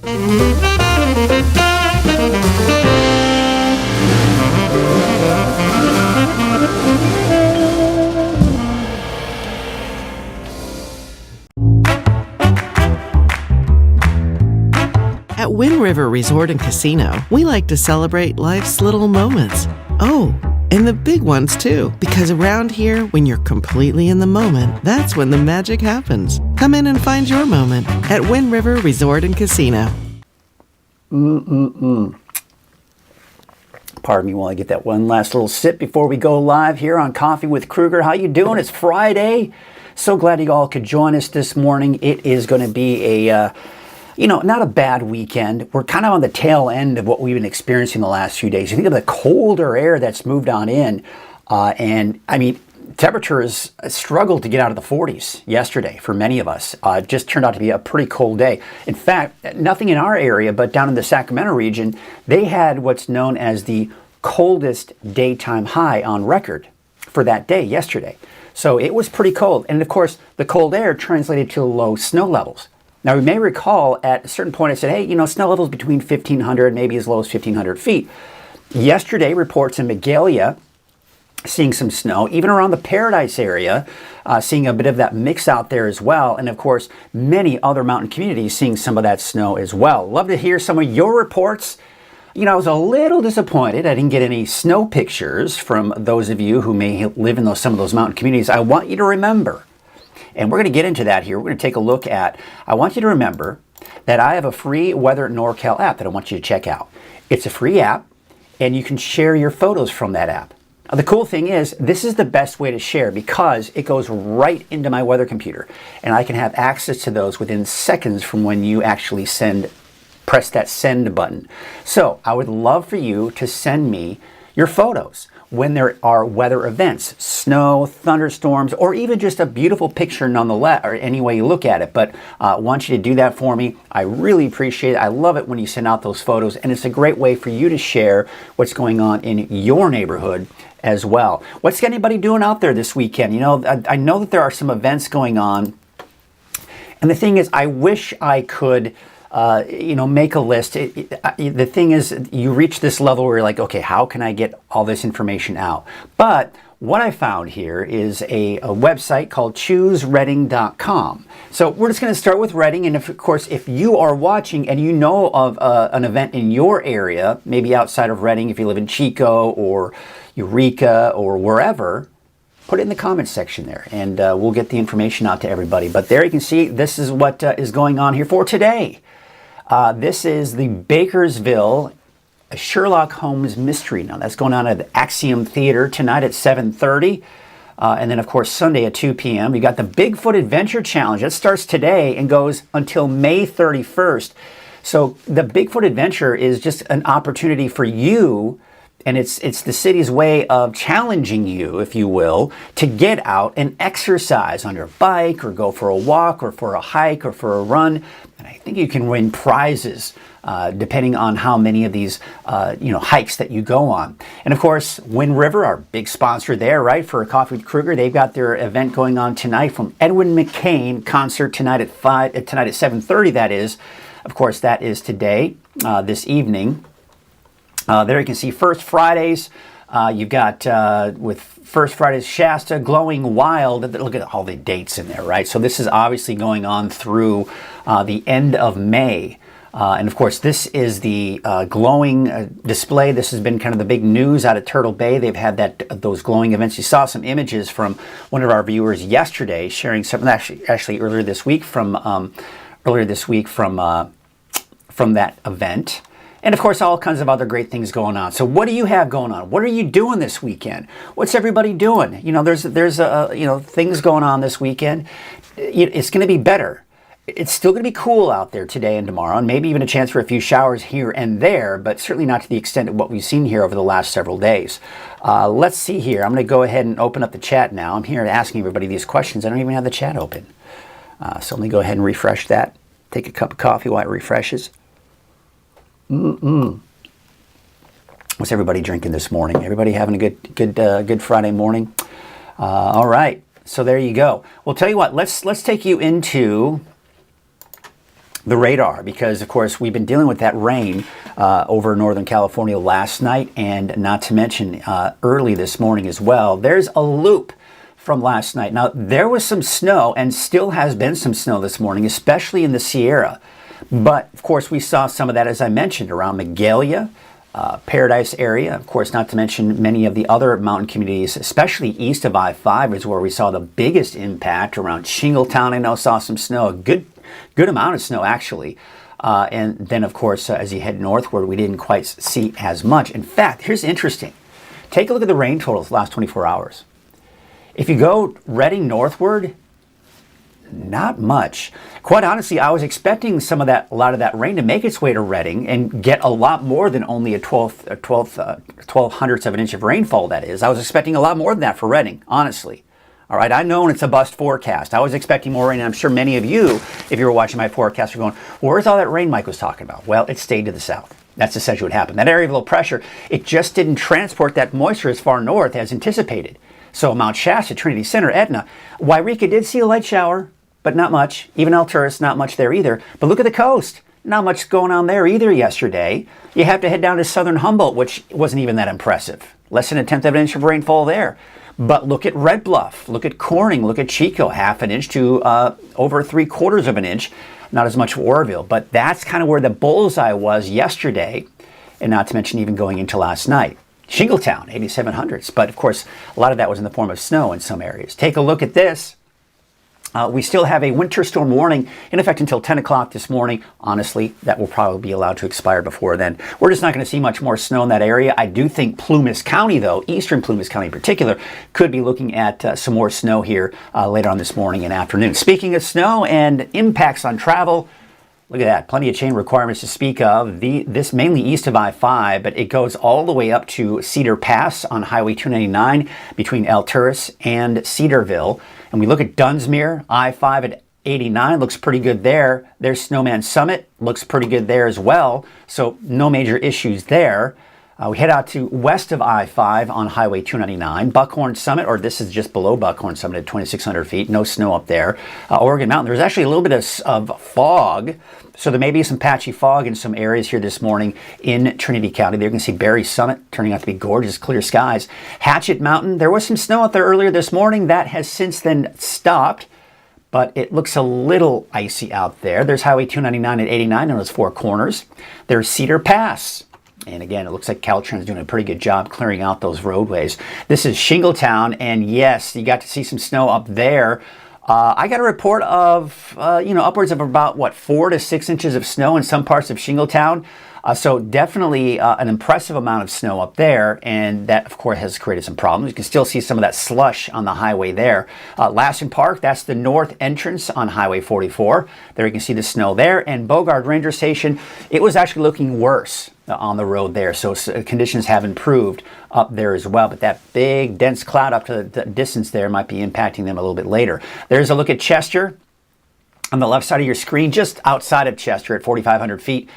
At Wind River Resort and Casino, we like to celebrate life's little moments. Oh, and the big ones too, because around here, when you're completely in the moment, that's when the magic happens. Come in and find your moment at Wind River Resort and Casino. Pardon me while I get that one last little sip before we go live here on Coffee with Krueger. How you doing? It's Friday. So glad you all could join us this morning. It is going to be a not a bad weekend. We're kind of on the tail end of what we've been experiencing the last few days. You think of the colder air that's moved on in, and I mean, temperatures struggled to get out of the 40s yesterday for many of us. It just turned out to be a pretty cold day. In fact, nothing in our area, but down in the Sacramento region, they had what's known as the coldest daytime high on record for that day yesterday. So it was pretty cold. And of course, the cold air translated to low snow levels. Now, you may recall at a certain point I said, hey, snow levels between 1,500, maybe as low as 1,500 feet. Yesterday, reports in Magalia seeing some snow, even around the Paradise area, seeing a bit of that mix out there as well. And of course, many other mountain communities seeing some of that snow as well. Love to hear some of your reports. I was a little disappointed I didn't get any snow pictures from those of you who may live in some of those mountain communities. I want you to remember, and we're going to get into that here. We're going to take a look at, I want you to remember that I have a free Weather NorCal app that I want you to check out. It's a free app, and you can share your photos from that app. Now, the cool thing is, this is the best way to share because it goes right into my weather computer, and I can have access to those within seconds from when you actually press that send button. So I would love for you to send me your photos when there are weather events, snow, thunderstorms, or even just a beautiful picture nonetheless, or any way you look at it. But I want you to do that for me. I really appreciate it. I love it when you send out those photos, and it's a great way for you to share what's going on in your neighborhood as well. What's anybody doing out there this weekend? I know that there are some events going on, and the thing is, I wish I could make a list. The thing is, you reach this level where you're like, okay, how can I get all this information out? But what I found here is a website called choosereading.com. So we're just going to start with Reading. And of course, if you are watching and you know of an event in your area, maybe outside of Reading, if you live in Chico or Eureka or wherever, put it in the comments section there, and we'll get the information out to everybody. But there you can see, this is what is going on here for today. This is the Bakersville Sherlock Holmes mystery. Now, that's going on at the Axiom Theater tonight at 7:30. And then, of course, Sunday at 2 p.m. We got the Bigfoot Adventure Challenge. That starts today and goes until May 31st. So the Bigfoot Adventure is just an opportunity for you, and it's the city's way of challenging you, if you will, to get out and exercise on your bike or go for a walk or for a hike or for a run. And I think you can win prizes depending on how many of these hikes that you go on. And of course, Wind River, our big sponsor there, right, for Coffee with Krueger, they've got their event going on tonight from Edwin McCain concert tonight at 7:30. That is, of course, that is today, this evening. There you can see First Fridays. You've got with First Fridays Shasta, Glowing Wild. Look at all the dates in there, right? So this is obviously going on through the end of May. And of course, this is the glowing display. This has been kind of the big news out of Turtle Bay. They've had those glowing events. You saw some images from one of our viewers yesterday, sharing something actually earlier this week from that event. And of course, all kinds of other great things going on. So what do you have going on? What are you doing this weekend? What's everybody doing? There's things going on this weekend. It's going to be better. It's still going to be cool out there today and tomorrow, and maybe even a chance for a few showers here and there, but certainly not to the extent of what we've seen here over the last several days. Let's see here. I'm going to go ahead and open up the chat now. I'm here asking everybody these questions. I don't even have the chat open. So let me go ahead and refresh that. Take a cup of coffee while it refreshes. What's everybody drinking this morning? Everybody having a good Friday morning? All right. So there you go. Well, tell you what. Let's take you into the radar, because of course we've been dealing with that rain over Northern California last night, and not to mention early this morning as well. There's a loop from last night. Now, there was some snow, and still has been some snow this morning, especially in the Sierra. But of course we saw some of that, as I mentioned, around Magalia, Paradise area. Of course, not to mention many of the other mountain communities, especially east of I-5 is where we saw the biggest impact. Around Shingletown, I know, saw some snow, a good amount of snow actually. And then of course, as you head northward, we didn't quite see as much. In fact, here's interesting. Take a look at the rain totals the last 24 hours. If you go Redding northward, not much. Quite honestly, I was expecting a lot of that rain to make its way to Redding and get a lot more than only a 12 hundredths of an inch of rainfall, that is. I was expecting a lot more than that for Redding, honestly. All right, I know it's a bust forecast. I was expecting more rain, and I'm sure many of you, if you were watching my forecast, are going, well, where's all that rain Mike was talking about? Well, it stayed to the south. That's essentially what happened. That area of low pressure, it just didn't transport that moisture as far north as anticipated. So Mount Shasta, Trinity Center, Etna, Wairika did see a light shower, but not much. Even Alturas, not much there either. But look at the coast. Not much going on there either yesterday. You have to head down to southern Humboldt, which wasn't even that impressive. Less than a tenth of an inch of rainfall there. But look at Red Bluff, look at Corning, look at Chico, half an inch to over 3/4 of an inch. Not as much for Oroville, but that's kind of where the bullseye was yesterday, and not to mention even going into last night. Shingletown, 8,700s, but of course, a lot of that was in the form of snow in some areas. Take a look at this. We still have a winter storm warning in effect until 10 o'clock this morning. Honestly, that will probably be allowed to expire before then. We're just not going to see much more snow in that area. I do think Plumas County, though, eastern Plumas County in particular, could be looking at some more snow here later on this morning and afternoon. Speaking of snow and impacts on travel, look at that. Plenty of chain requirements to speak of. This mainly east of I-5, but it goes all the way up to Cedar Pass on Highway 299 between Alturas and Cedarville. And we look at Dunsmuir, I-5 at 89, looks pretty good there. There's Snowman Summit, looks pretty good there as well. So no major issues there. We head out to west of I-5 on Highway 299. Buckhorn Summit, or this is just below Buckhorn Summit at 2,600 feet. No snow up there. Oregon Mountain, there's actually a little bit of fog. So there may be some patchy fog in some areas here this morning in Trinity County. There you can see Berry Summit turning out to be gorgeous, clear skies. Hatchet Mountain, there was some snow out there earlier this morning. That has since then stopped, but it looks a little icy out there. There's Highway 299 at 89 on those four corners. There's Cedar Pass. And again, it looks like Caltrans is doing a pretty good job clearing out those roadways. This is Shingletown, and yes, you got to see some snow up there. I got a report of, upwards of about, 4 to 6 inches of snow in some parts of Shingletown. So definitely an impressive amount of snow up there, and that, of course, has created some problems. You can still see some of that slush on the highway there. Lassen Park, that's the north entrance on Highway 44. There you can see the snow there. And Bogard Ranger Station, it was actually looking worse on the road there. So conditions have improved up there as well. But that big, dense cloud up to the distance there might be impacting them a little bit later. There's a look at Chester on the left side of your screen, just outside of Chester at 4,500 feet.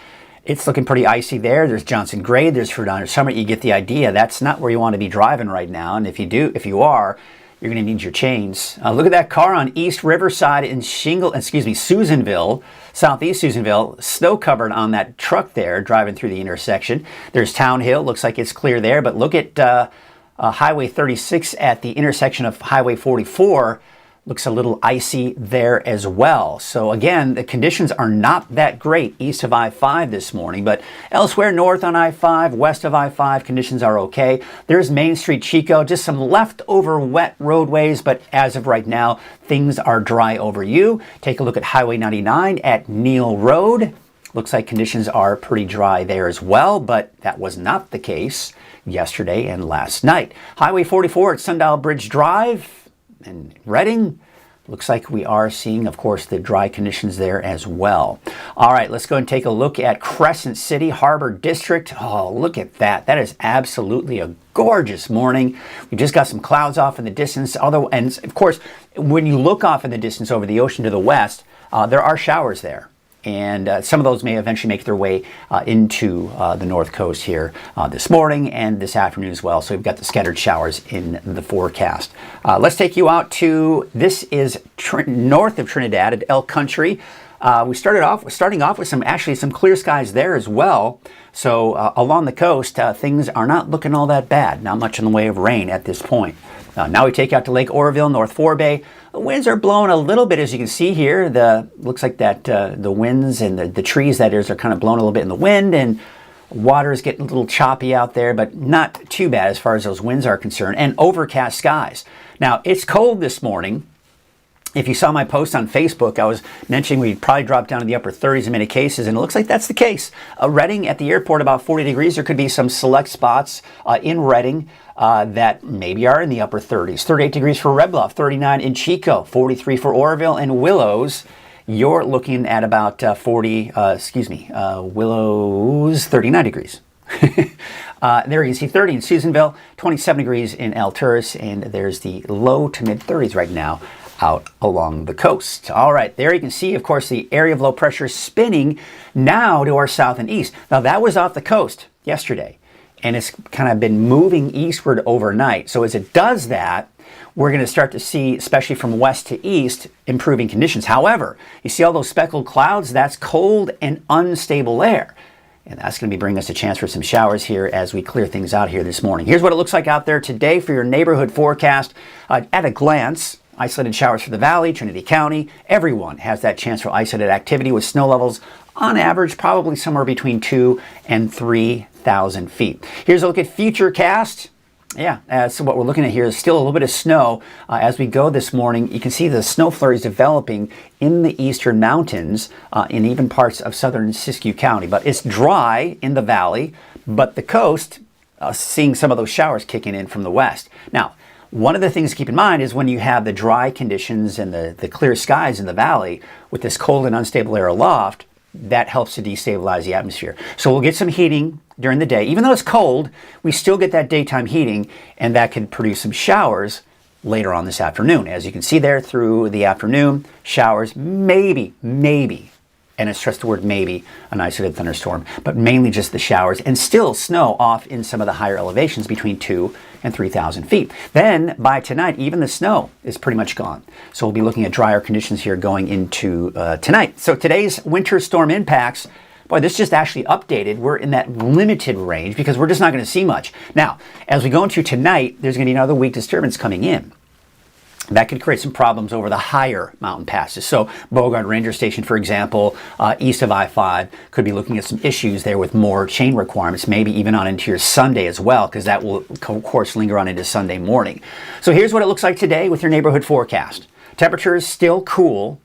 It's looking pretty icy there. There's Johnson Grade, there's Fruita Summit. You get the idea. That's not where you want to be driving right now. And if you are, you're going to need your chains. Look at that car on East Riverside in Susanville, southeast Susanville. Snow covered on that truck there driving through the intersection. There's Town Hill. Looks like it's clear there. But look at Highway 36 at the intersection of Highway 44. Looks a little icy there as well. So again, the conditions are not that great east of I-5 this morning, but elsewhere north on I-5, west of I-5, conditions are okay. There's Main Street Chico, just some leftover wet roadways, but as of right now, things are dry over you. Take a look at Highway 99 at Neal Road. Looks like conditions are pretty dry there as well, but that was not the case yesterday and last night. Highway 44 at Sundial Bridge Drive and Redding, looks like we are seeing, of course, the dry conditions there as well. All right, let's go and take a look at Crescent City Harbor District. Oh, look at that. That is absolutely a gorgeous morning. We just got some clouds off in the distance. And of course, when you look off in the distance over the ocean to the west, there are showers there. And some of those may eventually make their way into the north coast here this morning and this afternoon as well. So we've got the scattered showers in the forecast. Let's take you out to, this is north of Trinidad at Elk Country. Starting off with some clear skies there as well. So along the coast, things are not looking all that bad. Not much in the way of rain at this point. Now we take out to Lake Oroville, North Forebay. The winds are blowing a little bit, as you can see here. Looks like that the winds and the trees, that is, are kind of blowing a little bit in the wind, and water is getting a little choppy out there, but not too bad as far as those winds are concerned, and overcast skies. Now, it's cold this morning. If you saw my post on Facebook, I was mentioning we'd probably drop down to the upper 30s in many cases, and it looks like that's the case. Reading at the airport, about 40 degrees. There could be some select spots in Reading that maybe are in the upper 30s. 38 degrees for Red Bluff, 39 in Chico, 43 for Oroville and Willows. You're looking at about Willows, 39 degrees. There you can see 30 in Susanville, 27 degrees in Alturas, and there's the low to mid 30s right now out along the coast. All right, there you can see, of course, the area of low pressure spinning now to our south and east. Now, that was off the coast yesterday, and it's kind of been moving eastward overnight. So as it does that, we're going to start to see, especially from west to east, improving conditions. However, you see all those speckled clouds? That's cold and unstable air. And that's going to be bringing us a chance for some showers here as we clear things out here this morning. Here's what it looks like out there today for your neighborhood forecast. At a glance, isolated showers for the valley, Trinity County. Everyone has that chance for isolated activity with snow levels on average probably somewhere between 2,000 and 3,000 feet. Here's a look at Futurecast. Yeah, so what we're looking at here is still a little bit of snow as we go this morning. You can see the snow flurries developing in the eastern mountains in even parts of southern Siskiyou County. But it's dry in the valley, but the coast, seeing some of those showers kicking in from the west. Now, one of the things to keep in mind is when you have the dry conditions and the clear skies in the valley with this cold and unstable air aloft, that helps to destabilize the atmosphere. So we'll get some heating during the day. Even though it's cold, we still get that daytime heating, and that can produce some showers later on this afternoon. As you can see there through the afternoon, showers, maybe, and I stress the word maybe, an isolated thunderstorm, but mainly just the showers, and still snow off in some of the higher elevations between 2,000 and 3,000 feet. Then by tonight, even the snow is pretty much gone. So we'll be looking at drier conditions here going into tonight. So today's winter storm impacts, boy, this just actually updated. We're in that limited range because we're just not going to see much. Now, as we go into tonight, there's going to be another weak disturbance coming in. That could create some problems over the higher mountain passes. So Bogart Ranger Station, for example, east of I-5, could be looking at some issues there with more chain requirements, maybe even on into your Sunday as well, because that will, of course, linger on into Sunday morning. So here's what it looks like today with your neighborhood forecast. Temperatures still cool.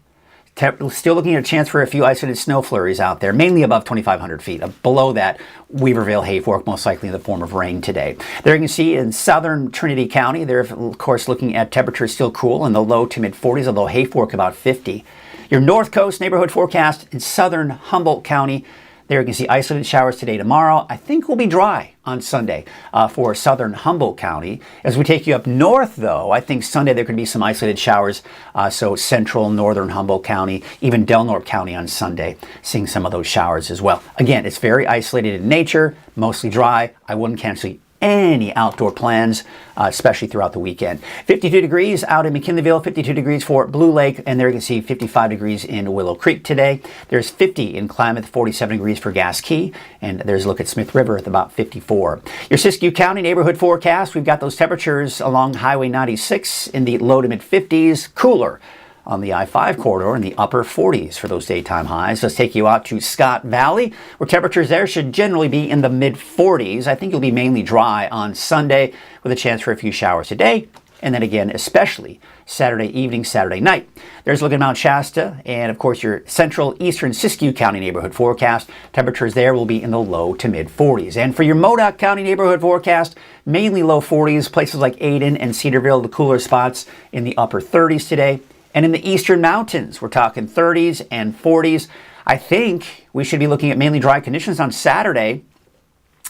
Still looking at a chance for a few isolated snow flurries out there, mainly above 2,500 feet. Below that, Weaverville, Hayfork, most likely in the form of rain today. There you can see in southern Trinity County, they're, of course, looking at temperatures still cool in the low to mid 40s, although Hayfork about 50. Your North Coast neighborhood forecast in southern Humboldt County, there you can see isolated showers today, tomorrow. I think will be dry on Sunday for southern Humboldt County. As we take you up north, though, I think Sunday there could be some isolated showers. So central, northern Humboldt County, even Del Norte County on Sunday, seeing some of those showers as well. Again, it's very isolated in nature, mostly dry. I wouldn't cancel any outdoor plans, especially throughout the weekend. 52 degrees out in McKinleyville, 52 degrees for Blue Lake, and there you can see 55 degrees in Willow Creek today. There's 50 in Klamath, 47 degrees for Gas Key, and there's a look at Smith River at about 54. Your Siskiyou County neighborhood forecast, we've got those temperatures along Highway 96 in the low to mid 50s, cooler on the I-5 corridor in the upper 40s for those daytime highs. Let's take you out to Scott Valley, where temperatures there should generally be in the mid 40s. I think you'll be mainly dry on Sunday with a chance for a few showers today, and then again, especially Saturday evening, Saturday night. There's a look at Mount Shasta, and of course your central eastern Siskiyou County neighborhood forecast. Temperatures there will be in the low to mid 40s. And for your Modoc County neighborhood forecast, mainly low 40s, places like Ayden and Cedarville, the cooler spots in the upper 30s today. And in the eastern mountains, we're talking 30s and 40s. I think we should be looking at mainly dry conditions on Saturday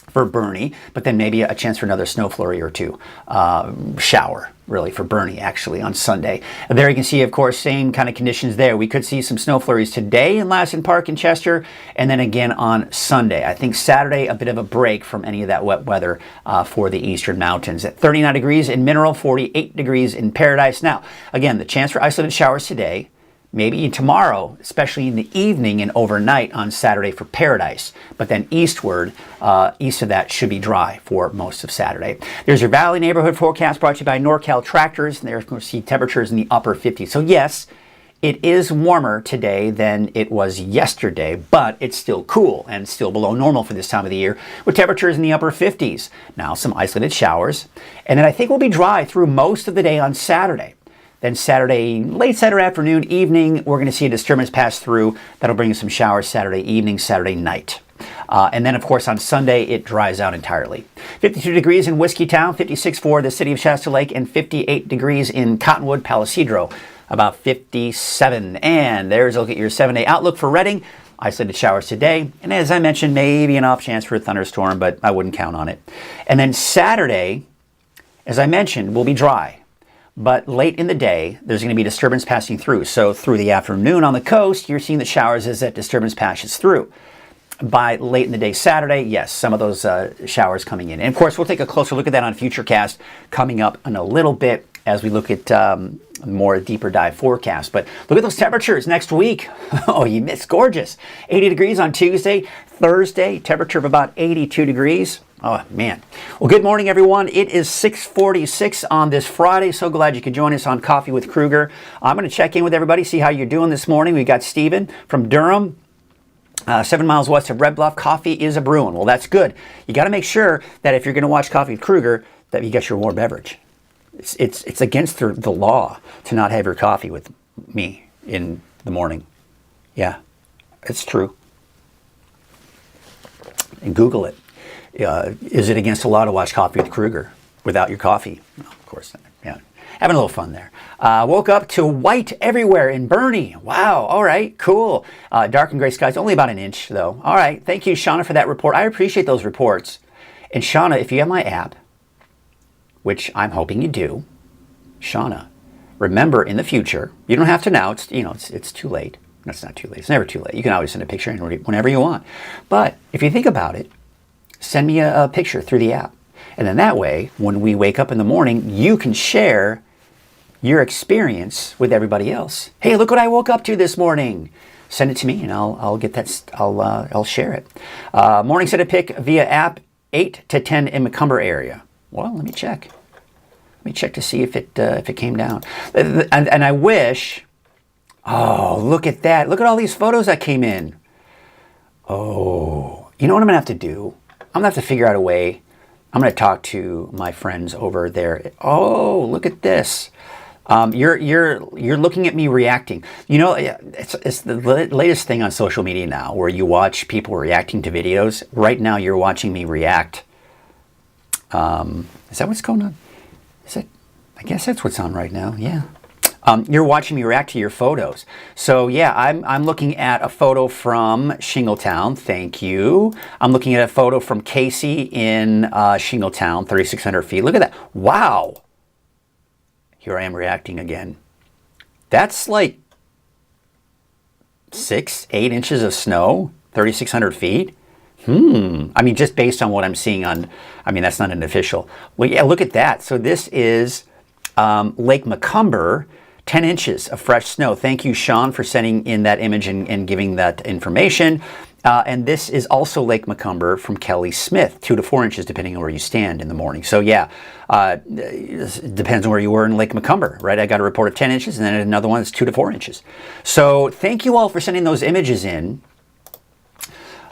for Bernie, but then maybe a chance for another snow flurry or two. Shower, really, for Bernie, actually, on Sunday. And there you can see, of course, same kind of conditions there. We could see some snow flurries today in Lassen Park and Chester, and then again on Sunday. I think Saturday, a bit of a break from any of that wet weather for the eastern mountains. At 39 degrees in Mineral, 48 degrees in Paradise. Now, again, the chance for isolated showers today, maybe tomorrow, especially in the evening and overnight on Saturday for Paradise. But then eastward, east of that should be dry for most of Saturday. There's your Valley neighborhood forecast brought to you by NorCal Tractors. And there's going to see temperatures in the upper 50s. So yes, it is warmer today than it was yesterday, but it's still cool and still below normal for this time of the year with temperatures in the upper 50s. Now some isolated showers. And then I think we'll be dry through most of the day on Saturday. Then Saturday, late Saturday afternoon, evening, we're going to see a disturbance pass through. That'll bring us some showers Saturday evening, Saturday night. And then, of course, on Sunday, it dries out entirely. 52 degrees in Whiskeytown, 56 for the city of Shasta Lake, and 58 degrees in Cottonwood, Palisadro, about 57. And there's a look at your 7-day outlook for Redding. Isolated showers today. And as I mentioned, maybe an off chance for a thunderstorm, but I wouldn't count on it. And then Saturday, as I mentioned, will be dry. But late in the day, there's going to be disturbance passing through. So through the afternoon on the coast, you're seeing the showers as that disturbance passes through. By late in the day Saturday, yes, some of those showers coming in. And of course, we'll take a closer look at that on Futurecast coming up in a little bit as we look at more deeper dive forecast. But look at those temperatures next week. Oh, it's gorgeous. 80 degrees on Tuesday. Thursday, temperature of about 82 degrees. Oh, man. Well, good morning, everyone. It is 6:46 on this Friday. So glad you could join us on Coffee with Krueger. I'm going to check in with everybody, see how you're doing this morning. We've got Stephen from Durham, 7 miles west of Red Bluff. Coffee is a brewing. Well, that's good. You got to make sure that if you're going to watch Coffee with Krueger, that you get your warm beverage. It's against the law to not have your coffee with me in the morning. Yeah, it's true. And Google it. Is it against the law to watch Coffee with Krueger without your coffee? No, of course not. Yeah, having a little fun there. Woke up to white everywhere in Bernie. Wow. All right. Cool. Dark and gray skies. Only about an inch, though. All right. Thank you, Shauna, for that report. I appreciate those reports. And Shauna, if you have my app, which I'm hoping you do, Shauna, remember in the future, you don't have to now. It's too late. That's not too late. It's never too late. You can always send a picture in whenever you want. But if you think about it, send me a picture through the app. And then that way, when we wake up in the morning, you can share your experience with everybody else. Hey, look what I woke up to this morning. Send it to me and I'll get that. I'll share it. Morning set a pick via app 8 to 10 in Macomber area. Well, let me check. Let me check to see if it came down. And I wish. Oh, look at that. Look at all these photos that came in. Oh, you know what I'm going to have to do? I'm going to have to figure out a way. I'm going to talk to my friends over there. Oh, look at this. You're looking at me reacting. You know, it's the latest thing on social media now where you watch people reacting to videos. Right now, you're watching me react. Is that what's going on? Is it? I guess that's what's on right now. Yeah. You're watching me react to your photos. So yeah, I'm looking at a photo from Shingletown. Thank you. I'm looking at a photo from Casey in Shingletown, 3,600 feet. Look at that. Wow. Here I am reacting again. That's like 6, 8 inches of snow, 3,600 feet. I mean, just based on what I'm seeing on, I mean, that's not an official. Well, yeah, look at that. So this is Lake Macomber, 10 inches of fresh snow. Thank you, Sean, for sending in that image and giving that information. And this is also Lake Macomber from Kelly Smith, 2 to 4 inches, depending on where you stand in the morning. So yeah, it depends on where you were in Lake Macomber, right? I got a report of 10 inches and then another one that's 2 to 4 inches. So thank you all for sending those images in.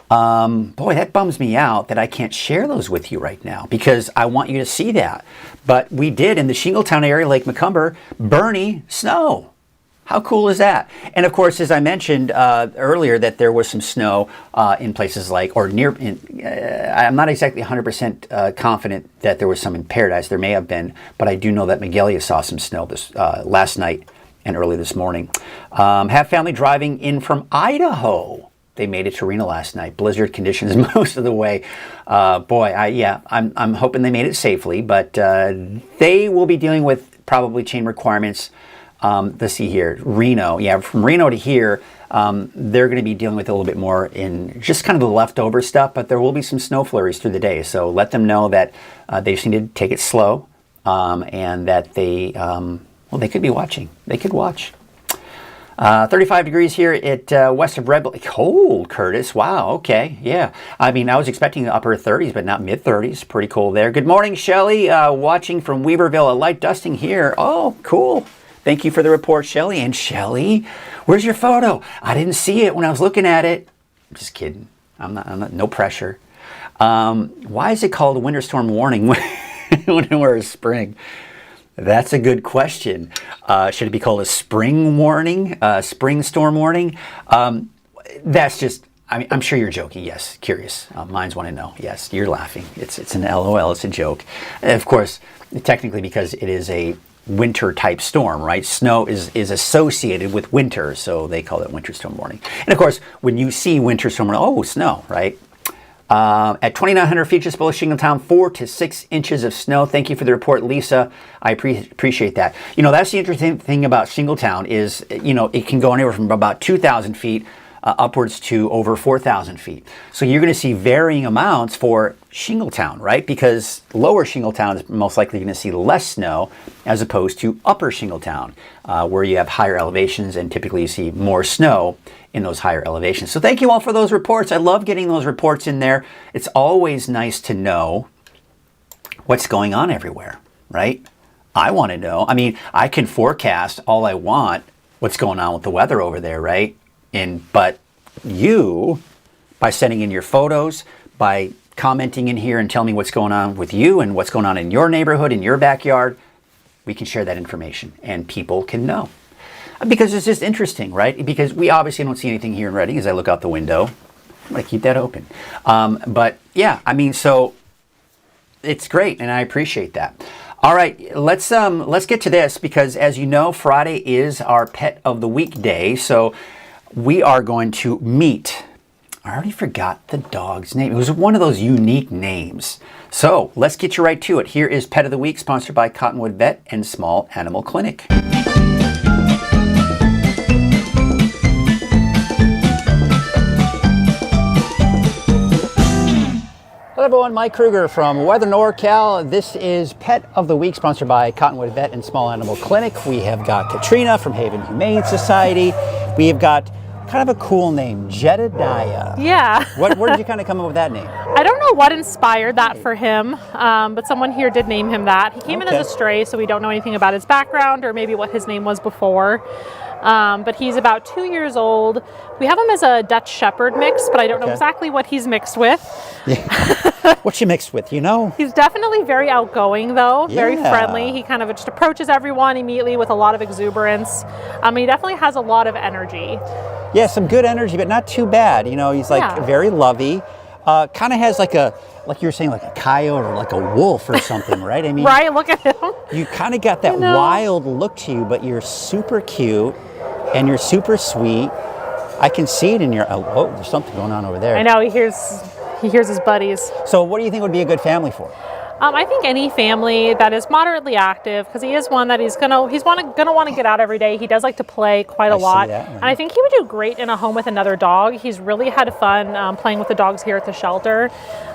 Boy, that bums me out that I can't share those with you right now because I want you to see that. But we did in the Shingletown area, Lake Macomber, Bernie, snow. How cool is that? And of course, as I mentioned earlier, that there was some snow in places like, or near, I'm not exactly 100% confident that there was some in Paradise. There may have been, but I do know that Magalia saw some snow this last night and early this morning. Have family driving in from Idaho. They made it to Reno last night. Blizzard conditions most of the way. I'm hoping they made it safely, but they will be dealing with probably chain requirements. Let's see here, Reno. Yeah, from Reno to here, they're going to be dealing with a little bit more in just kind of the leftover stuff, but there will be some snow flurries through the day. So let them know that they just need to take it slow and that they could be watching. They could watch. 35 degrees here at west of Red Bull. Cold, Curtis. Wow, okay, yeah. I mean, I was expecting the upper 30s, but not mid-30s. Pretty cool there. Good morning, Shelly. Watching from Weaverville. A light dusting here. Oh, cool. Thank you for the report, Shelly. And Shelly, where's your photo? I didn't see it when I was looking at it. I'm just kidding. I'm not, no pressure. Why is it called a winter storm warning when we're spring? That's a good question. Should it be called a spring warning? Spring storm warning? That's just, I mean, I'm sure you're joking. Yes, curious. Minds want to know. Yes, you're laughing. It's an LOL. It's a joke. And of course, technically because it is a winter type storm, right? Snow is associated with winter, so they call it winter storm warning. And of course, when you see winter storm warning, oh, snow, right? At 2,900 feet just below Shingletown, 4 to 6 inches of snow. Thank you for the report, Lisa. I appreciate that. You know, that's the interesting thing about Shingletown is, you know, it can go anywhere from about 2,000 feet upwards to over 4,000 feet. So you're going to see varying amounts for Shingletown, right? Because lower Shingletown is most likely going to see less snow as opposed to upper Shingletown, where you have higher elevations and typically you see more snow in those higher elevations. So thank you all for those reports. I love getting those reports in there. It's always nice to know what's going on everywhere, right? I want to know. I mean, I can forecast all I want what's going on with the weather over there, right? But you, by sending in your photos, by commenting in here and telling me what's going on with you and what's going on in your neighborhood, in your backyard, we can share that information and people can know. Because it's just interesting, right? Because we obviously don't see anything here in Reading as I look out the window. I'm going to keep that open. But yeah, I mean, so it's great and I appreciate that. All right, let's get to this because as you know, Friday is our Pet of the Week day. So we are going to meet, I already forgot the dog's name. It was one of those unique names. So let's get you right to it. Here is Pet of the Week, sponsored by Cottonwood Vet and Small Animal Clinic. Hello everyone, Mike Krueger from Weather NorCal. This is Pet of the Week, sponsored by Cottonwood Vet and Small Animal Clinic. We have got Katrina from Haven Humane Society. We have got kind of a cool name, Jedediah. Yeah. Where did you kind of come up with that name? I don't know what inspired that for him, but someone here did name him that. He came in as a stray, so we don't know anything about his background or maybe what his name was before. But he's about 2 years old. We have him as a Dutch Shepherd mix, but I don't know exactly what he's mixed with. Yeah. What's he mixed with, you know? He's definitely very outgoing, though, very friendly. He kind of just approaches everyone immediately with a lot of exuberance. He definitely has a lot of energy. Yeah, some good energy, but not too bad. You know, he's like very lovey. Kind of has like you were saying, like a coyote or like a wolf or something, right? I mean, right, look at him. You kind of got that wild look to you, but you're super cute and you're super sweet. I can see it in your, oh, there's something going on over there. I know, he hears his buddies. So what do you think would be a good family for? I think any family that is moderately active, because he is one that he's gonna want to get out every day. He does like to play quite a lot, and I think he would do great in a home with another dog. He's really had fun playing with the dogs here at the shelter,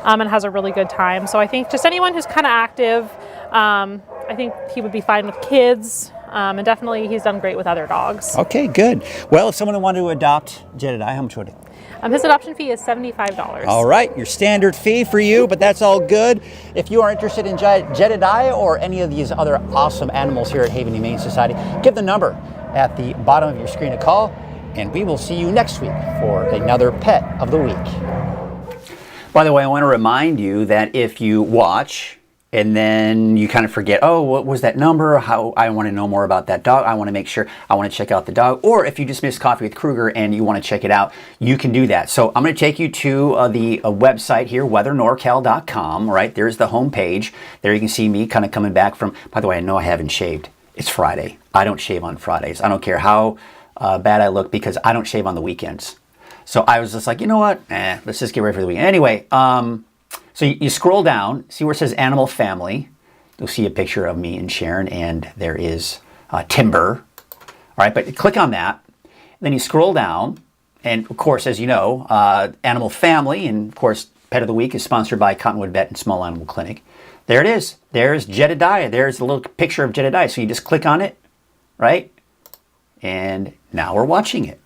and has a really good time. So I think just anyone who's kind of active, I think he would be fine with kids. And definitely he's done great with other dogs. Okay, good. Well, if someone wanted to adopt Jedediah, how much would it? His adoption fee is $75. All right, your standard fee for you, but that's all good. If you are interested in Jedediah or any of these other awesome animals here at Haven Humane Society, give the number at the bottom of your screen a call, and we will see you next week for another Pet of the Week. By the way, I want to remind you that if you watch and then you kind of forget, oh, what was that number? How I want to know more about that dog. I want to make sure I want to check out the dog. Or if you just missed Coffee with Krueger and you want to check it out, you can do that. So I'm going to take you to the website here, weathernorcal.com, right? There's the home page. There you can see me kind of coming back from, by the way, I know I haven't shaved. It's Friday. I don't shave on Fridays. I don't care how bad I look because I don't shave on the weekends. So I was just like, you know what? Let's just get ready for the weekend. Anyway, so you scroll down, see where it says Animal Family. You'll see a picture of me and Sharon, and there is Timber. All right, but click on that. Then you scroll down, and of course, as you know, Animal Family, and of course, Pet of the Week is sponsored by Cottonwood Vet and Small Animal Clinic. There it is. There's Jedediah. There's a little picture of Jedediah. So you just click on it, right? and now we're watching it.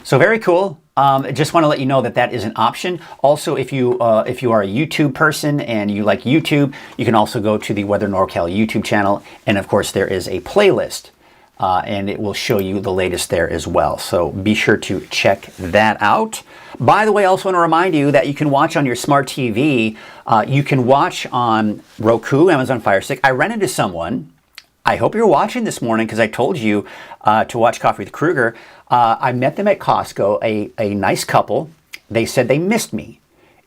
So very cool. I just want to let you know that that is an option. Also, if you are a YouTube person and you like YouTube, you can also go to the Weather NorCal YouTube channel. And of course, there is a playlist and it will show you the latest there as well. So be sure to check that out. By the way, I also want to remind you that you can watch on your smart TV. You can watch on Roku, Amazon Fire Stick. I ran into someone. I hope you're watching this morning because I told you to watch Coffee with Krueger. I met them at Costco, a nice couple. They said they missed me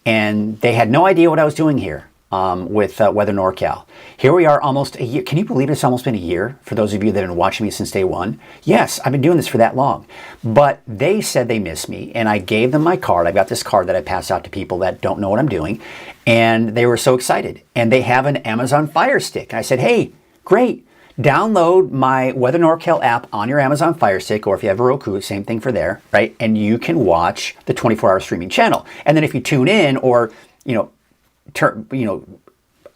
and they had no idea what I was doing here with Weather NorCal. Here we are almost a year. Can you believe it's almost been a year for those of you that have been watching me since day one? Yes, I've been doing this for that long. But they said they missed me and I gave them my card. I've got this card that I pass out to people that don't know what I'm doing. And they were so excited. And they have an Amazon Fire Stick. And I said, hey, great. Download my Weather NorCal app on your Amazon Fire Stick, or if you have a Roku, same thing for there, right? And you can watch the 24-hour streaming channel. And then if you tune in or,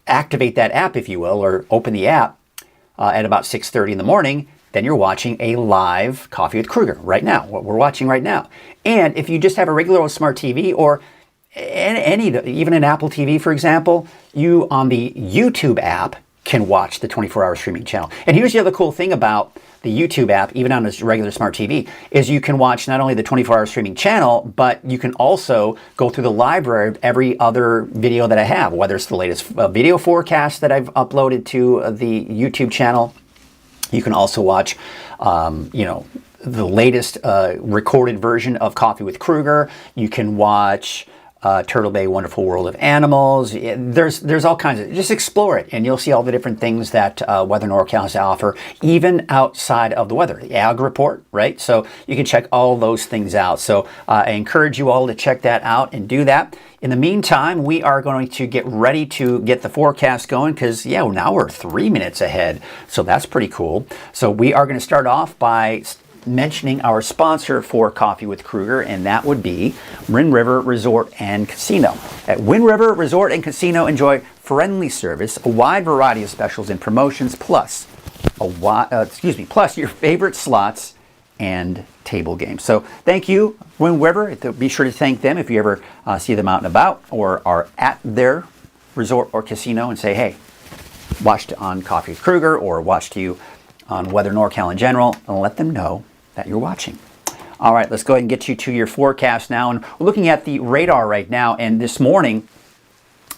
activate that app, if you will, or open the app at about 6:30 in the morning, then you're watching a live Coffee with Krueger right now, what we're watching right now. And if you just have a regular old smart TV or even an Apple TV, for example, you on the YouTube app can watch the 24-hour streaming channel. And here's the other cool thing about the YouTube app, even on a regular smart TV, is you can watch not only the 24-hour streaming channel, but you can also go through the library of every other video that I have, whether it's the latest video forecast that I've uploaded to the YouTube channel. You can also watch, the latest recorded version of Coffee with Krueger. You can watch Turtle Bay Wonderful World of Animals. There's all kinds of, just explore it and you'll see all the different things that Weather NorCal has to offer, even outside of the weather. The Ag Report, right? So you can check all those things out. So I encourage you all to check that out and do that. In the meantime, we are going to get ready to get the forecast going because, now we're 3 minutes ahead. So that's pretty cool. So we are going to start off by mentioning our sponsor for Coffee with Krueger, and that would be Wind River Resort and Casino. At Wind River Resort and Casino, enjoy friendly service, a wide variety of specials and promotions, plus your favorite slots and table games. So thank you, Wind River. Be sure to thank them if you ever see them out and about or are at their resort or casino and say, hey, watched on Coffee with Krueger or watched you on Weather NorCal in general, and let them know that you're watching. All right, let's go ahead and get you to your forecast now. And we're looking at the radar right now. And this morning,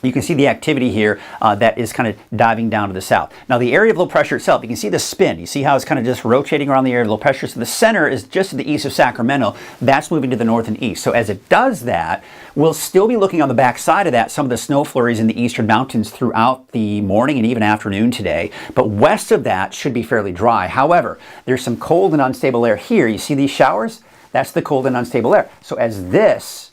you can see the activity here that is kind of diving down to the south. Now, the area of low pressure itself, you can see the spin. You see how it's kind of just rotating around the area of low pressure. So the center is just to the east of Sacramento. That's moving to the north and east. So as it does that, we'll still be looking on the back side of that, some of the snow flurries in the eastern mountains throughout the morning and even afternoon today. But west of that should be fairly dry. However, there's some cold and unstable air here. You see these showers? That's the cold and unstable air. So as this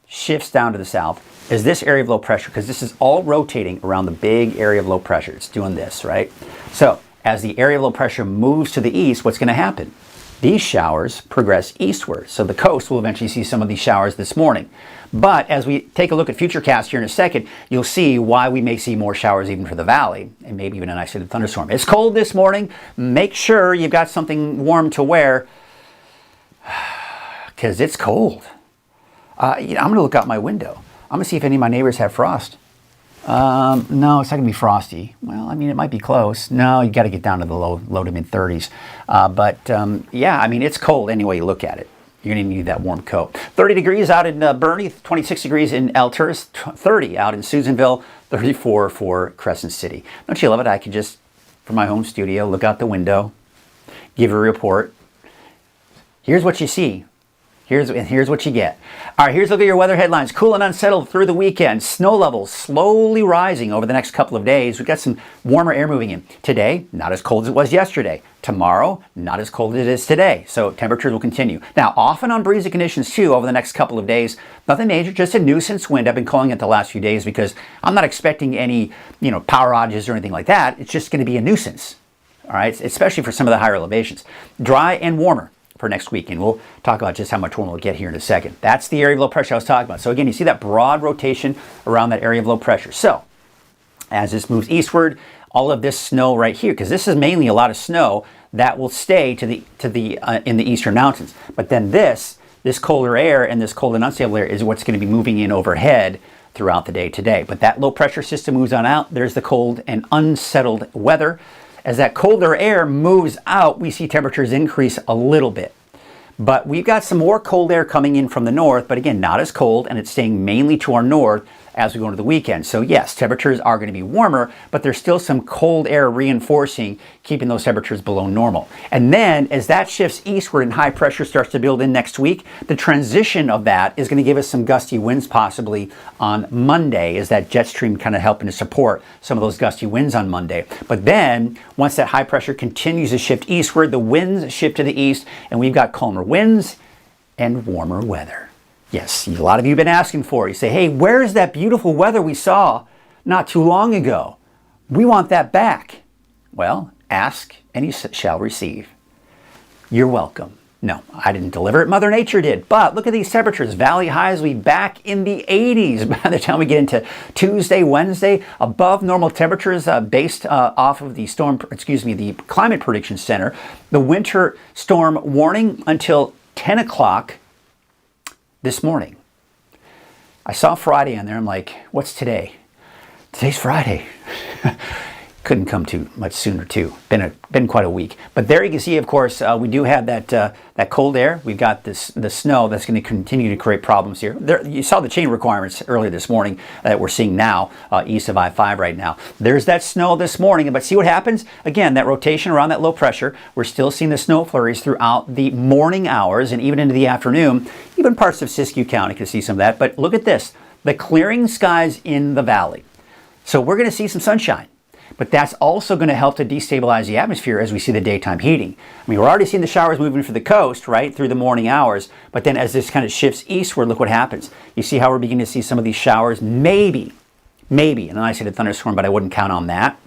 shifts down to the south, is this area of low pressure, because this is all rotating around the big area of low pressure. It's doing this, right? So as the area of low pressure moves to the east, what's going to happen? These showers progress eastward. So the coast will eventually see some of these showers this morning. But as we take a look at futurecast here in a second, you'll see why we may see more showers even for the valley and maybe even an isolated thunderstorm. It's cold this morning. Make sure you've got something warm to wear because it's cold. I'm going to look out my window. I'm going to see if any of my neighbors have frost. No, it's not going to be frosty. Well, I mean, it might be close. No, you got to get down to the low to mid 30s. It's cold any way you look at it. You're going to need that warm coat. 30 degrees out in Bernie, 26 degrees in Alturas, 30 out in Susanville, 34 for Crescent City. Don't you love it? I could just, from my home studio, look out the window, give a report. Here's what you see. Here's what you get. All right, here's a look at your weather headlines. Cool and unsettled through the weekend. Snow levels slowly rising over the next couple of days. We've got some warmer air moving in. Today, not as cold as it was yesterday. Tomorrow, not as cold as it is today. So temperatures will continue. Now, often on breezy conditions too over the next couple of days. Nothing major, just a nuisance wind. I've been calling it the last few days because I'm not expecting any, power outages or anything like that. It's just going to be a nuisance. All right, especially for some of the higher elevations. Dry and warmer for next week, and we'll talk about just how much warmer we'll get here in a second. That's the area of low pressure I was talking about. So again, you see that broad rotation around that area of low pressure. So as this moves eastward, all of this snow right here, because this is mainly a lot of snow that will stay in the eastern mountains. But then this colder air and this cold and unstable air is what's going to be moving in overhead throughout the day today. But that low pressure system moves on out. There's the cold and unsettled weather. As that colder air moves out, we see temperatures increase a little bit. But we've got some more cold air coming in from the north, but again, not as cold, and it's staying mainly to our north as we go into the weekend. So yes, temperatures are going to be warmer, but there's still some cold air reinforcing, keeping those temperatures below normal. And then as that shifts eastward and high pressure starts to build in next week, the transition of that is going to give us some gusty winds possibly on Monday, as that jet stream kind of helping to support some of those gusty winds on Monday. But then once that high pressure continues to shift eastward, the winds shift to the east, and we've got calmer winds and warmer weather. Yes, a lot of you have been asking for it. You say, hey, where's that beautiful weather we saw not too long ago? We want that back. Well, ask and you shall receive. You're welcome. No, I didn't deliver it. Mother Nature did. But look at these temperatures. Valley highs will be back in the 80s by the time we get into Tuesday, Wednesday. Above normal temperatures based off of the the Climate Prediction Center. The winter storm warning until 10 o'clock this morning. I saw Friday on there. I'm like, what's today? Today's Friday. Couldn't come too much sooner too. Been quite a week. But there you can see, of course, we do have that cold air. We've got the snow that's going to continue to create problems here. You saw the chain requirements earlier this morning that we're seeing now east of I-5 right now. There's that snow this morning, but see what happens? Again, that rotation around that low pressure. We're still seeing the snow flurries throughout the morning hours and even into the afternoon. Even parts of Siskiyou County can see some of that. But look at this, the clearing skies in the valley. So we're going to see some sunshine. But that's also going to help to destabilize the atmosphere as we see the daytime heating. I mean, we're already seeing the showers moving for the coast, right, through the morning hours. But then as this kind of shifts eastward, look what happens. You see how we're beginning to see some of these showers, maybe, and I said a thunderstorm, but I wouldn't count on that.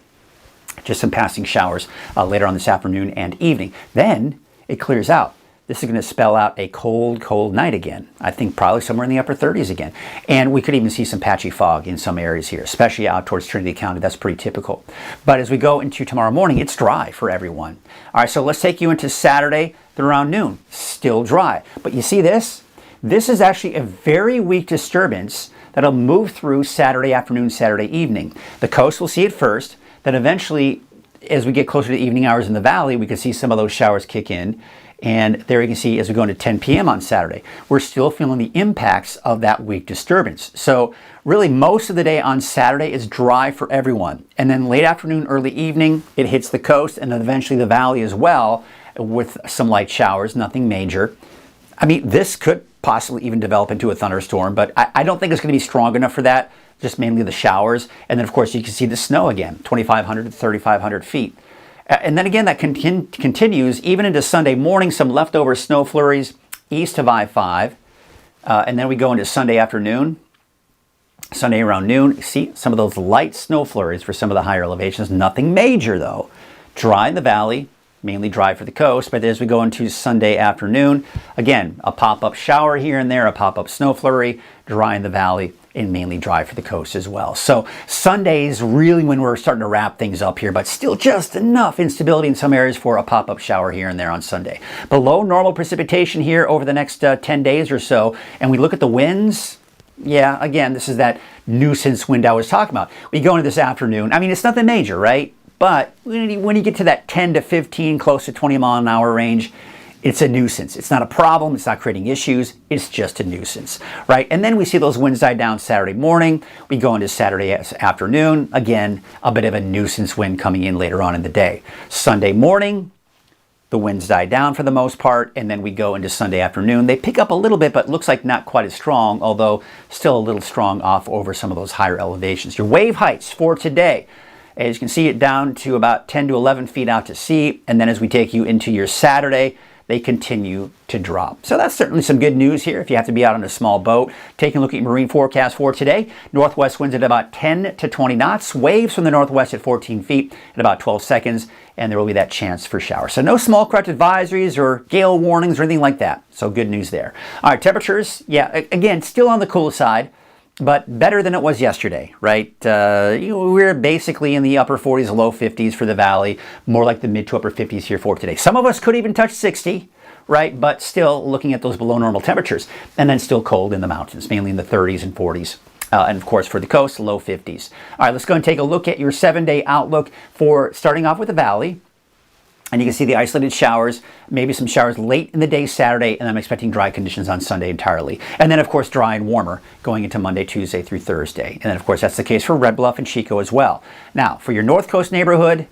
Just some passing showers later on this afternoon and evening. Then it clears out. This is going to spell out a cold, cold night again. I think probably somewhere in the upper 30s again. And we could even see some patchy fog in some areas here, especially out towards Trinity County. That's pretty typical. But as we go into tomorrow morning, it's dry for everyone. All right, so let's take you into Saturday through around noon. Still dry. But you see this? This is actually a very weak disturbance that'll move through Saturday afternoon, Saturday evening. The coast will see it first. Then eventually, as we get closer to the evening hours in the valley, we can see some of those showers kick in. And there you can see as we go into 10 p.m. on Saturday, we're still feeling the impacts of that weak disturbance. So really most of the day on Saturday is dry for everyone. And then late afternoon, early evening, it hits the coast and then eventually the valley as well with some light showers, nothing major. I mean, this could possibly even develop into a thunderstorm, but I don't think it's going to be strong enough for that, just mainly the showers. And then of course you can see the snow again, 2,500 to 3,500 feet. And then again, that continues even into Sunday morning, some leftover snow flurries east of I-5. And then we go into Sunday afternoon, Sunday around noon. See some of those light snow flurries for some of the higher elevations. Nothing major though. Dry in the valley, mainly dry for the coast. But as we go into Sunday afternoon, again, a pop-up shower here and there, a pop-up snow flurry, dry in the valley, and mainly dry for the coast as well. So Sunday's really when we're starting to wrap things up here, but still just enough instability in some areas for a pop-up shower here and there on Sunday. Below normal precipitation here over the next 10 days or so. And we look at the winds. Yeah, again, this is that nuisance wind I was talking about. We go into this afternoon. I mean, it's nothing major, right? But when you get to that 10 to 15, close to 20 mile an hour range, it's a nuisance. It's not a problem. It's not creating issues. It's just a nuisance, right? And then we see those winds die down Saturday morning. We go into Saturday afternoon. Again, a bit of a nuisance wind coming in later on in the day. Sunday morning, the winds die down for the most part. And then we go into Sunday afternoon. They pick up a little bit, but looks like not quite as strong, although still a little strong off over some of those higher elevations. Your wave heights for today, as you can see it down to about 10 to 11 feet out to sea. And then as we take you into your Saturday, they continue to drop. So that's certainly some good news here if you have to be out on a small boat. Taking a look at your marine forecast for today, northwest winds at about 10 to 20 knots, waves from the northwest at 14 feet at about 12 seconds, and there will be that chance for showers. So no small craft advisories or gale warnings or anything like that. So good news there. All right, temperatures, yeah, again, still on the cool side. but better than it was yesterday, right? We're basically in the upper 40s, low 50s for the valley, more like the mid to upper 50s here for today. Some of us could even touch 60, right? But still looking at those below normal temperatures, and then still cold in the mountains, mainly in the 30s and 40s. And of course, for the coast, low 50s. All right, let's go and take a look at your 7-day outlook for starting off with the valley. And you can see the isolated showers, maybe some showers late in the day Saturday, and I'm expecting dry conditions on Sunday entirely. And then, of course, dry and warmer going into Monday, Tuesday through Thursday. And then, of course, that's the case for Red Bluff and Chico as well. Now, for your North Coast neighborhood,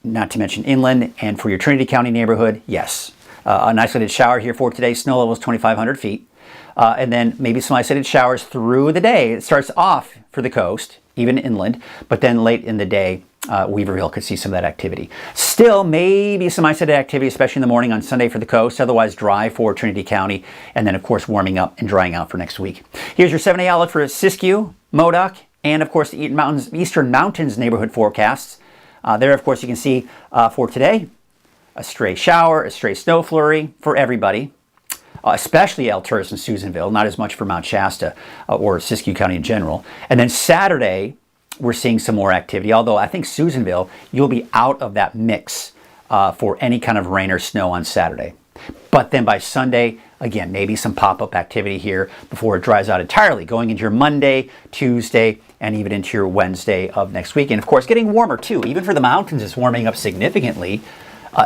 not to mention inland, and for your Trinity County neighborhood, yes. An isolated shower here for today, snow level is 2,500 feet. And then maybe some isolated showers through the day. It starts off for the coast, even inland, but then late in the day, Weaverville could see some of that activity. Still, maybe some isolated activity, especially in the morning on Sunday for the coast. Otherwise, dry for Trinity County. And then, of course, warming up and drying out for next week. Here's your 7-day outlook for Siskiyou, Modoc, and, of course, the Eastern Mountains neighborhood forecasts. There, of course, you can see for today, a stray shower, a stray snow flurry for everybody. Especially Alturas and Susanville, not as much for Mount Shasta or Siskiyou County in general. And then Saturday, we're seeing some more activity, although I think Susanville, you'll be out of that mix for any kind of rain or snow on Saturday. But then by Sunday, again, maybe some pop-up activity here before it dries out entirely, going into your Monday, Tuesday, and even into your Wednesday of next week. And of course, getting warmer too. Even for the mountains, it's warming up significantly.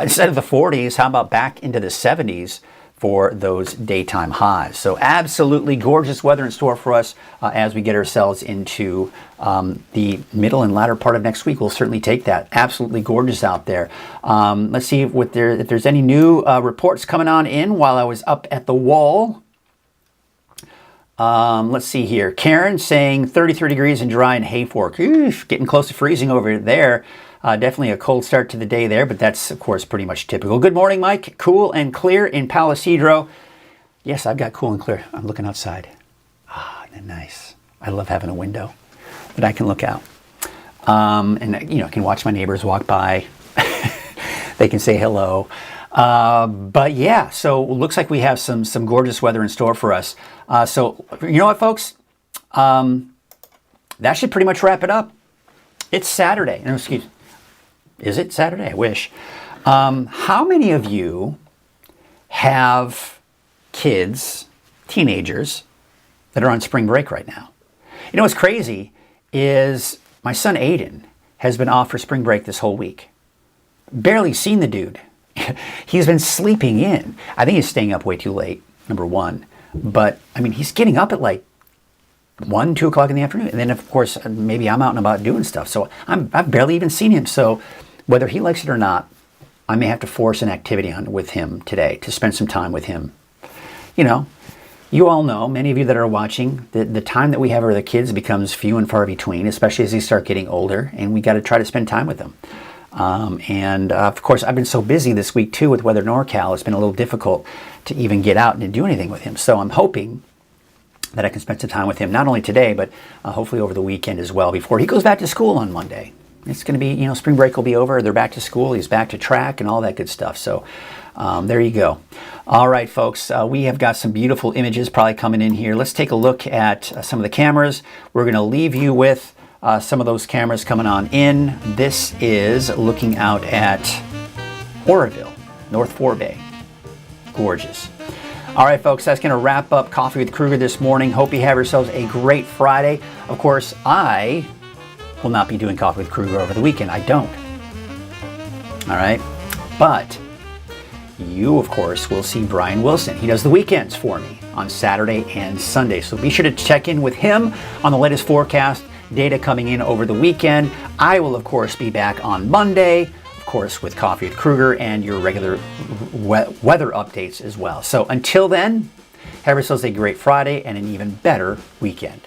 Instead of the 40s, how about back into the 70s? For those daytime highs. So absolutely gorgeous weather in store for us as we get ourselves into the middle and latter part of next week. We'll certainly take that. Absolutely gorgeous out there. Let's see if there's any new reports coming on in while I was up at the wall. Let's see here. Karen saying 33 degrees and dry in Hayfork. Oof, getting close to freezing over there. Definitely a cold start to the day there, but that's, of course, pretty much typical. Good morning, Mike. Cool and clear in Palo Cedro. Yes, I've got cool and clear. I'm looking outside. Nice. I love having a window that I can look out. And, I can watch my neighbors walk by. They can say hello. But yeah, so it looks like we have some gorgeous weather in store for us. So you know what, folks? That should pretty much wrap it up. It's Saturday. No, excuse me. Is it Saturday? I wish. How many of you have kids, teenagers, that are on spring break right now? You know what's crazy is my son Aiden has been off for spring break this whole week. Barely seen the dude. He's been sleeping in. I think he's staying up way too late, number one. But, he's getting up at like 1, 2 o'clock in the afternoon. And then, of course, maybe I'm out and about doing stuff. So I've barely even seen him. So whether he likes it or not, I may have to force an activity on with him today to spend some time with him. You all know, many of you that are watching, the time that we have with the kids becomes few and far between, especially as they start getting older. And we got to try to spend time with them. Of course, I've been so busy this week, too, with Weather NorCal. It's been a little difficult to even get out and do anything with him. So I'm hoping that I can spend some time with him, not only today, but hopefully over the weekend as well, before he goes back to school on Monday. It's going to be, spring break will be over. They're back to school. He's back to track and all that good stuff. So there you go. All right, folks, we have got some beautiful images probably coming in here. Let's take a look at some of the cameras. We're going to leave you with some of those cameras coming on in. This is looking out at Oroville, North Forebay. Gorgeous. All right, folks, that's going to wrap up Coffee with Krueger this morning. Hope you have yourselves a great Friday. Of course, I will not be doing Coffee with Krueger over the weekend. I don't. All right? But you, of course, will see Brian Wilson. He does the weekends for me on Saturday and Sunday. So be sure to check in with him on the latest forecast data coming in over the weekend. I will, of course, be back on Monday, of course, with Coffee with Krueger and your regular weather updates as well. So until then, have yourselves a great Friday and an even better weekend.